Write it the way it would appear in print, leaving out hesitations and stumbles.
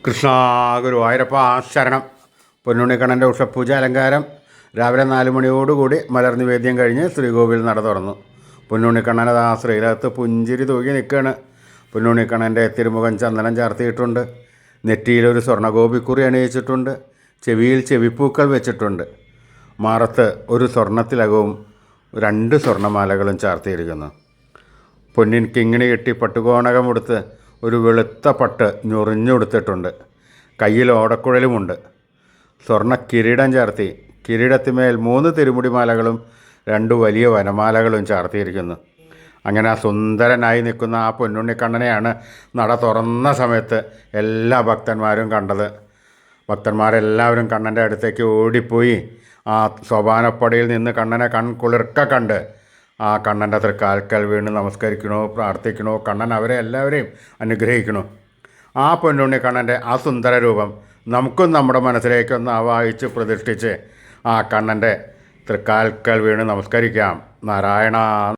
കൃഷ്ണ ഗുരുവായൂരപ്പ ശരണം. പൊന്നുണ്ണിക്കണ്ണൻ്റെ ഉഷപ്പൂജ അലങ്കാരം രാവിലെ 4 മണിയോടുകൂടി മലർ നിവേദ്യം കഴിഞ്ഞ് ശ്രീകോവിൽ നട തുറന്നു. പൊന്നുണ്ണിക്കണ്ണനത് ആ ശ്രീലകത്ത് പുഞ്ചിരി തൂകി നിൽക്കുകയാണ്. പൊന്നുണ്ണിക്കണ്ണൻ്റെ തിരുമുഖം ചന്ദനം ചാർത്തിയിട്ടുണ്ട്. നെറ്റിയിലൊരു സ്വർണ്ണഗോപിക്കുറി അണിയിച്ചിട്ടുണ്ട്. ചെവിയിൽ ചെവിപ്പൂക്കൾ വെച്ചിട്ടുണ്ട്. മാറത്ത് ഒരു സ്വർണ്ണത്തിലകവും 2 സ്വർണ്ണമാലകളും ചാർത്തിയിരിക്കുന്നു. പൊന്നിൻ കിങ്ങിണി കെട്ടി പട്ടുകോണകമെടുത്ത് ഒരു വെളുത്ത പട്ട് ഞൊറിഞ്ഞുകൊടുത്തിട്ടുണ്ട്. കയ്യിൽ ഓടക്കുഴലുമുണ്ട്. സ്വർണ്ണ കിരീടം ചാർത്തി. കിരീടത്തിന്മേൽ 3 തിരുമുടിമാലകളും 2 വലിയ വനമാലകളും ചാർത്തിയിരിക്കുന്നു. അങ്ങനെ ആ സുന്ദരനായി നിൽക്കുന്ന ആ പൊന്നുണ്ണിക്കണ്ണനെയാണ് നട തുറന്ന സമയത്ത് എല്ലാ ഭക്തന്മാരും കണ്ടത്. ഭക്തന്മാരെല്ലാവരും കണ്ണൻ്റെ അടുത്തേക്ക് ഓടിപ്പോയി ആ സോപാനപ്പടിയിൽ നിന്ന് കണ്ണനെ കൺകുളിർക്ക കണ്ട് ആ കണ്ണൻ്റെ തൃക്കാൽക്കൽ വീണ് നമസ്കരിക്കണോ, പ്രാർത്ഥിക്കണോ. കണ്ണൻ അവരെ എല്ലാവരെയും അനുഗ്രഹിക്കണു. ആ പൊന്നുണ്ണിക്കണ്ണൻ്റെ ആ സുന്ദര രൂപം നമുക്കും നമ്മുടെ മനസ്സിലേക്കൊന്ന് ആവാഹിച്ച് പ്രതിഷ്ഠിച്ച് ആ കണ്ണൻ്റെ തൃക്കാൽക്കൽ വീണ് നമസ്കരിക്കാം. നാരായണ.